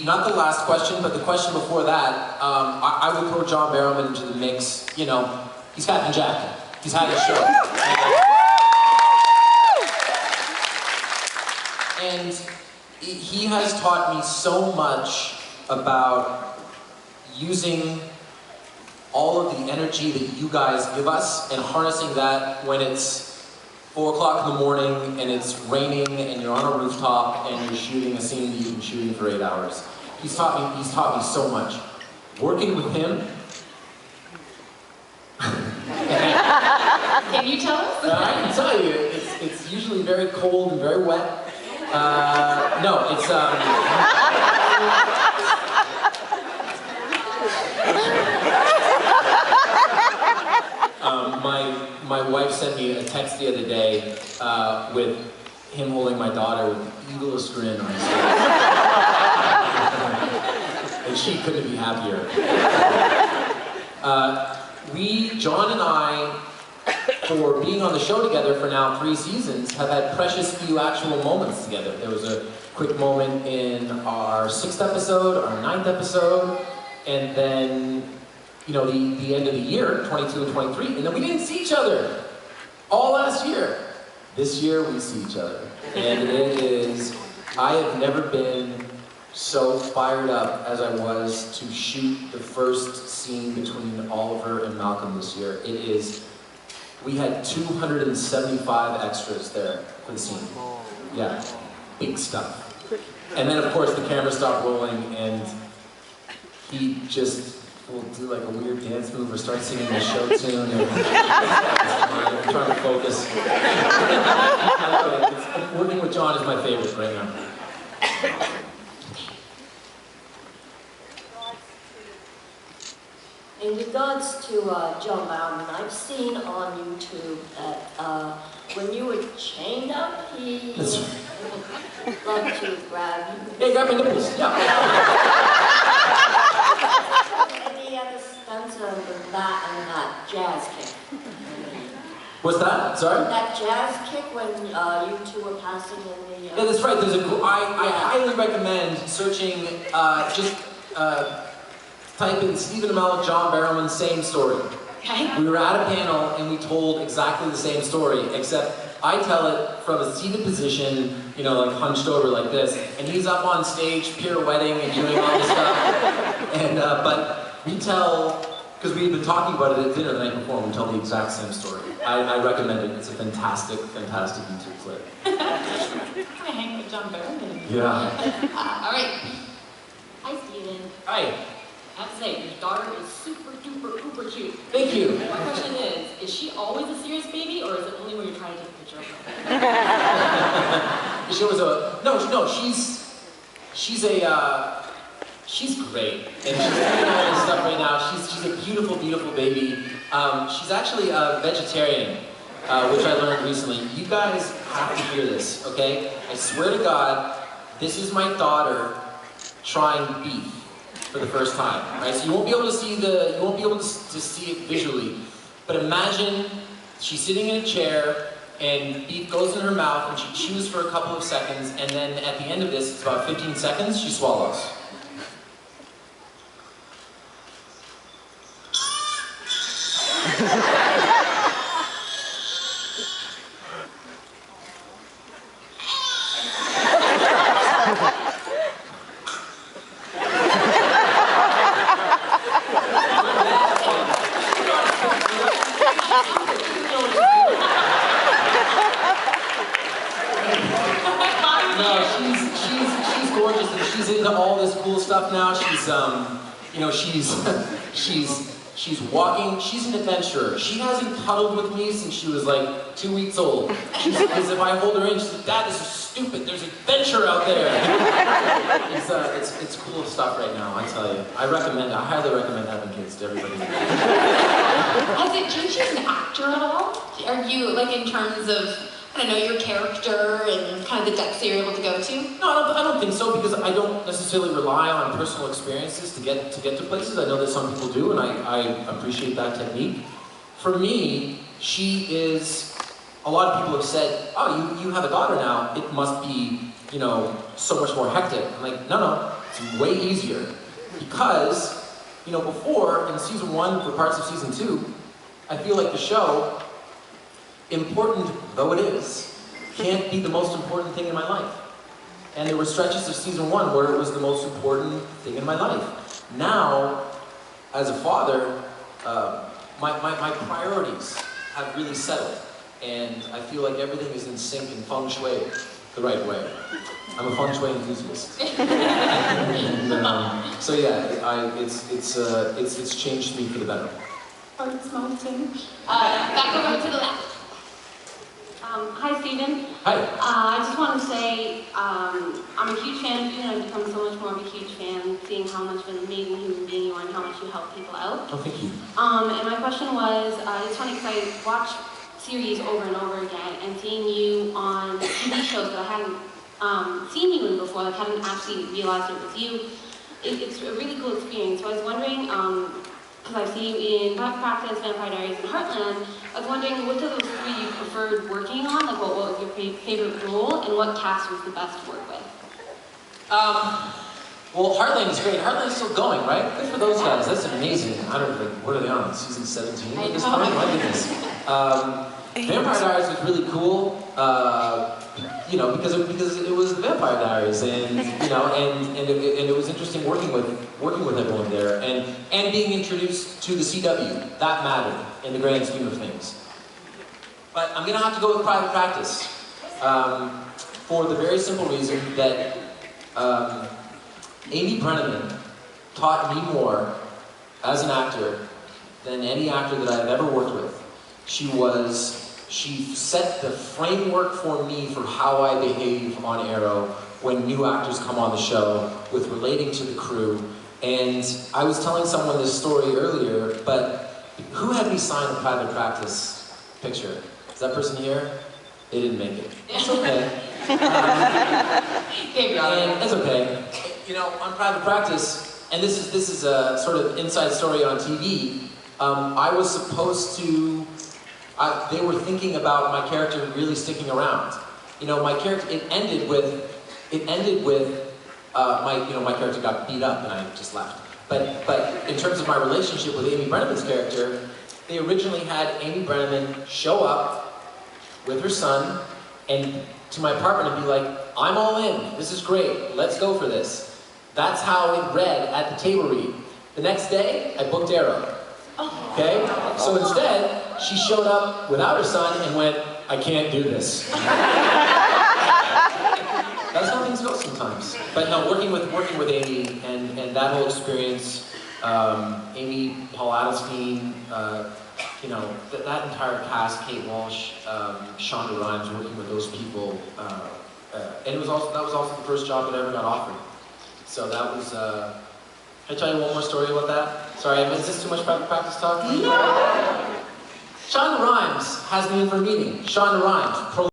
not the last question, but the question before that, I would throw John Barrowman into the mix. You know, he's Captain Jack. He's had his show. And he has taught me so much about using all of the energy that you guys give us and harnessing that when it's 4 o'clock in the morning and it's raining and you're on a rooftop and you're shooting a scene that you've been shooting for 8 hours. He's taught me so much. Working with him. Can you tell us? I can tell you, it's usually very cold and very wet. No, it's my wife sent me a text the other day with him holding my daughter with the evilest grin on his face. And she couldn't be happier. John and I, for being on the show together for now 3 seasons, have had precious few actual moments together. There was a quick moment in our 6th episode, our 9th episode, and then you know, the end of the year, 22 and 23, and then we didn't see each other all last year. This year we see each other. And it is, I have never been so fired up as I was to shoot the first scene between Oliver and Malcolm this year. It is, we had 275 extras there for the scene. Yeah, big stuff. And then of course the camera stopped rolling and he just will do like a weird dance move or start singing a show tune. And I'm trying to focus. Working with John is my favorite right now. In regards to John Barrowman, I've seen on YouTube that when you were chained up, he loved to grab you. Hey, grab my nipples, yeah. Any other stunts other than that and that jazz kick? What's that? Sorry? That jazz kick when you two were passing in the... Yeah, that's right. I highly recommend searching, type in Stephen Amell, John Barrowman, same story. Okay. We were at a panel and we told exactly the same story, except I tell it from a seated position, you know, like hunched over like this, and he's up on stage pirouetting and doing all this stuff. And but we tell, because we had been talking about it at dinner the night before, and we tell the exact same story. I recommend it. It's a fantastic, fantastic YouTube clip. I'm gonna hang with John Barrowman. Yeah. All right. Hi, Steven. Hi. I have to say, your daughter is super duper uber cute. Thank you. My question is she always a serious baby, or is it only when you're trying to take a picture of her? She was no, she's great, and she's doing all this stuff right now. She's a beautiful, beautiful baby. She's actually a vegetarian, which I learned recently. You guys have to hear this, okay? I swear to God, this is my daughter trying beef for the first time, right? So you won't be able to see to see it visually, but imagine she's sitting in a chair and beef goes in her mouth and she chews for a couple of seconds, and then at the end of this, it's about 15 seconds, she swallows. She's gorgeous and she's into all this cool stuff now. She's you know, she's walking. She's an adventurer. She hasn't cuddled with me since she was like 2 weeks old. Because if I hold her in, she's like, "Dad, this is stupid. There's adventure out there." It's cool stuff right now. I tell you, I highly recommend having kids to everybody. Has it changed you as an actor at all? Are you, like, in terms of, I don't know, your character and kind of the depths that you're able to go to? No, I don't think so, because I don't necessarily rely on personal experiences to get to places. I know that some people do, and I appreciate that technique. For me, she is, a lot of people have said, "Oh, you have a daughter now, it must be, you know, so much more hectic." I'm like, no, It's way easier. Because, you know, before, in season 1, for parts of season 2, I feel like the show, important though it is, can't be the most important thing in my life. And there were stretches of season 1 where it was the most important thing in my life. Now, as a father, my priorities have really settled. And I feel like everything is in sync in feng shui the right way. I'm a feng shui enthusiast. And, so yeah, it's changed me for the better. Hearts melting. Back over to the left. Hi, Stephen. Hi. I just want to say I'm a huge fan of you, and I've become so much more of a huge fan, seeing how much of an amazing human being you are and how much you help people out. Oh, thank you. And my question was, it's funny because I watch series over and over again, and seeing you on TV shows that I hadn't seen you in before, like hadn't actually realized it was you. It's a really cool experience. So I was wondering, because I see you in Private Practice, Vampire Diaries, and Heartland, I was wondering which of those 3 you preferred working on, like what was your favorite role, and what cast was the best to work with? Well, Heartland is great. Heartland's still going, right? Good for those guys. That's amazing. I don't know, what are they on? Season 17 at this point? My goodness. Vampire Diaries was really cool. You know, because it was the Vampire Diaries, and you know, and it was interesting working with everyone there, and being introduced to the CW. That mattered in the grand scheme of things. But I'm gonna have to go with Private Practice for the very simple reason that Amy Brenneman taught me more as an actor than any actor that I've ever worked with. She set the framework for me for how I behave on Arrow when new actors come on the show with relating to the crew. And I was telling someone this story earlier, but who had me sign a Private Practice picture? Is that person here? They didn't make it. It's okay. And it's okay. You know, on Private Practice, and this is a sort of inside story on TV, I was supposed to, they were thinking about my character really sticking around. You know, my character, it ended with my character got beat up and I just left. But in terms of my relationship with Amy Brenneman's character, they originally had Amy Brenneman show up with her son and to my apartment and be like, I'm all in, this is great, let's go for this. That's how it read at the table read. The next day, I booked Arrow. Okay? So instead, she showed up without her son and went, I can't do this. That's how things go sometimes. But no, working with Amy and that whole experience, Amy, Paul Adelstein, you know, that entire cast, Kate Walsh, Shonda Rhimes, working with those people, and that was also the first job that I ever got offered. So that was. Can I tell you one more story about that? Sorry, is this too much Private Practice talk? No. Shonda Rhimes has me in for a meeting. Shonda Rhimes.